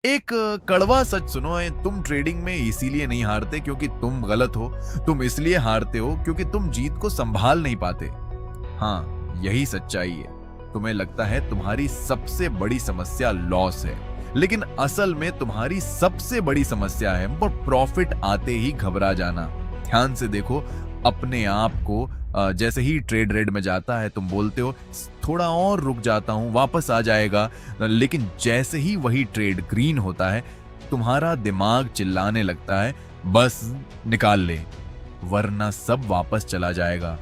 एक कड़वा सच सुनो है, तुम ट्रेडिंग में इसीलिए नहीं हारते क्योंकि तुम गलत हो, तुम इसलिए हारते हो क्योंकि तुम जीत को संभाल नहीं पाते। हाँ, यही सच्चाई है। तुम्हें लगता है तुम्हारी सबसे बड़ी समस्या लॉस है, लेकिन असल में तुम्हारी सबसे बड़ी समस्या है पर प्रॉफिट आते ही घबरा जाना। ध्यान से देखो अपने आप को। जैसे ही ट्रेड रेड में जाता है तुम बोलते हो थोड़ा और रुक जाता हूं, वापस आ जाएगा। लेकिन जैसे ही वही ट्रेड ग्रीन होता है तुम्हारा दिमाग चिल्लाने लगता है बस निकाल ले वरना सब वापस चला जाएगा।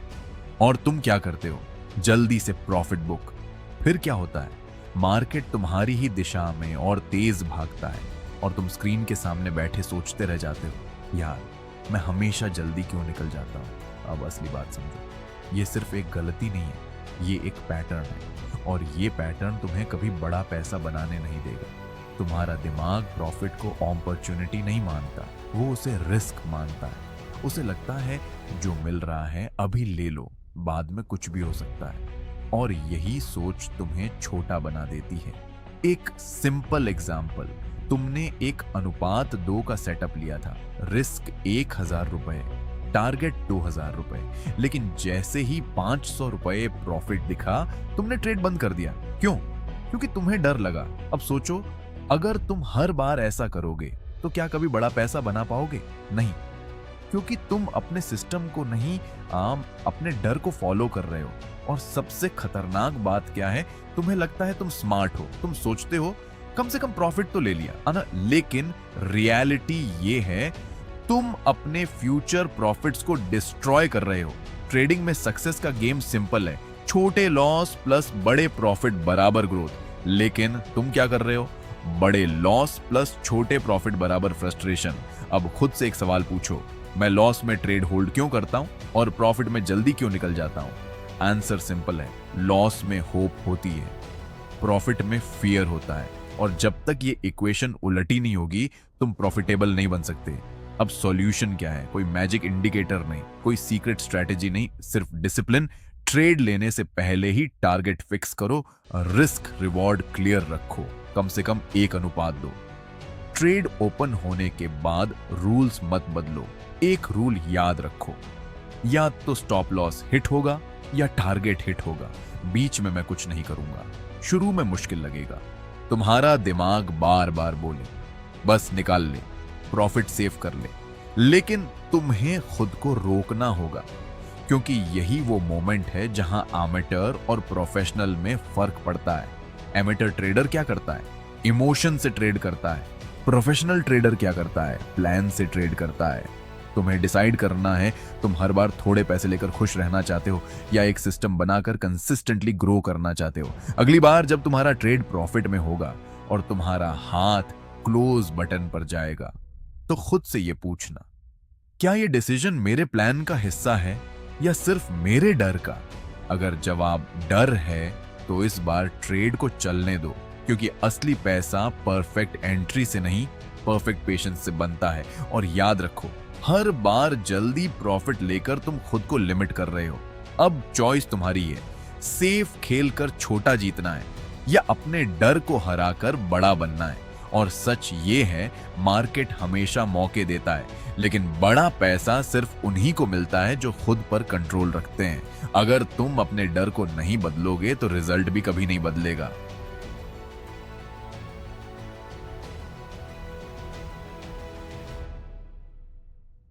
और तुम क्या करते हो? जल्दी से प्रॉफिट बुक। फिर क्या होता है? मार्केट तुम्हारी ही दिशा में और तेज भागता है और तुम स्क्रीन के सामने बैठे सोचते रह जाते हो, यार मैं हमेशा जल्दी क्यों निकल जाता हूँ। अब असली बात समझो, ये सिर्फ एक गलती नहीं है, ये एक पैटर्न है और ये पैटर्न तुम्हें कभी बड़ा पैसा बनाने नहीं देगा। तुम्हारा दिमाग प्रॉफिट को अपॉर्चुनिटी नहीं मानता, वो उसे रिस्क मानता है। उसे लगता है जो मिल रहा है अभी ले लो, बाद में कुछ भी हो सकता है। और यही सोच तुम्हें छोटा बना देती है। एक सिंपल एग्जाम्पल, तुमने एक अनुपात 2 का सेटअप लिया था, रिस्क 1000 रुपए, टारगेट 2000 रुपए, लेकिन जैसे ही 500 रुपए प्रॉफिट दिखा तुमने ट्रेड बंद कर दिया। क्यों? क्योंकि तुम्हें डर लगा। अब सोचो अगर तुम हर बार ऐसा करोगे तो क्या कभी बड़ा पैसा बना पाओगे? नहीं, क्योंकि तुम अपने सिस्टम को नहीं, अपने डर को फॉलो कर रहे हो। और सबसे खतरनाक बात क्या है, तुम्हें लगता है तुम स्मार्ट हो, तुम सोचते हो कम से कम प्रॉफिट तो ले लिया है ना, लेकिन रियलिटी ये है तुम अपने फ्यूचर प्रॉफिट्स को डिस्ट्रॉय कर रहे हो। ट्रेडिंग में सक्सेस का गेम सिंपल है, छोटे लॉस प्लस बड़े प्रॉफिट बराबर ग्रोथ। लेकिन तुम क्या कर रहे हो? बड़े लॉस प्लस छोटे प्रॉफिट बराबर फ्रस्ट्रेशन। अब खुद से एक सवाल पूछो, मैं लॉस में ट्रेड होल्ड क्यों करता हूं और प्रॉफिट में जल्दी क्यों निकल जाता हूं? आंसर सिंपल है, लॉस में होप होती है, प्रॉफिट में फियर होता है। और जब तक ये इक्वेशन उलटी नहीं होगी तुम प्रॉफिटेबल नहीं बन सकते। अब सॉल्यूशन क्या है? कोई मैजिक इंडिकेटर नहीं, कोई सीक्रेट स्ट्रैटेजी नहीं, सिर्फ डिसिप्लिन। ट्रेड लेने से पहले ही टारगेट फिक्स करो, रिस्क रिवॉर्ड क्लियर रखो, कम से कम 1:2। ट्रेड ओपन होने के बाद रूल्स मत बदलो, एक रूल याद रखो, या तो स्टॉप लॉस हिट होगा या टारगेट हिट होगा, बीच में मैं कुछ नहीं करूंगा। शुरू में मुश्किल लगेगा, तुम्हारा दिमाग बार बार बोले बस निकाल ले, प्रॉफिट सेव कर ले, लेकिन तुम्हें खुद को रोकना होगा, क्योंकि यही वो मोमेंट है जहां एमेटर और प्रोफेशनल में फर्क पड़ता है। एमेटर ट्रेडर क्या करता है? इमोशन से ट्रेड करता है। प्रोफेशनल ट्रेडर क्या करता है? प्लान से ट्रेड करता है। तुम्हें डिसाइड करना है, तुम हर बार थोड़े पैसे लेकर खुश रहना चाहते हो या एक सिस्टम बनाकर कंसिस्टेंटली ग्रो करना चाहते हो। अगली बार जब तुम्हारा ट्रेड प्रॉफिट में होगा और तुम्हारा हाथ क्लोज बटन पर जाएगा तो खुद से ये पूछना, क्या ये डिसीजन मेरे प्लान का हिस्सा है या सिर्फ मेरे डर का? अगर जवाब डर है तो इस बार ट्रेड को चलने दो, क्योंकि असली पैसा परफेक्ट एंट्री से नहीं, परफेक्ट पेशेंस से बनता है। और याद रखो, हर बार जल्दी प्रॉफिट लेकर तुम खुद को लिमिट कर रहे हो। अब चॉइस तुम्हारी है, सेफ खेलकर छोटा जीतना है या अपने डर को हराकर बड़ा बनना है। और सच ये है, मार्केट हमेशा मौके देता है, लेकिन बड़ा पैसा सिर्फ उन्हीं को मिलता है जो खुद पर कंट्रोल रखते हैं। अगर तुम अपने डर को नहीं बदलोगे तो रिजल्ट भी कभी नहीं बदलेगा।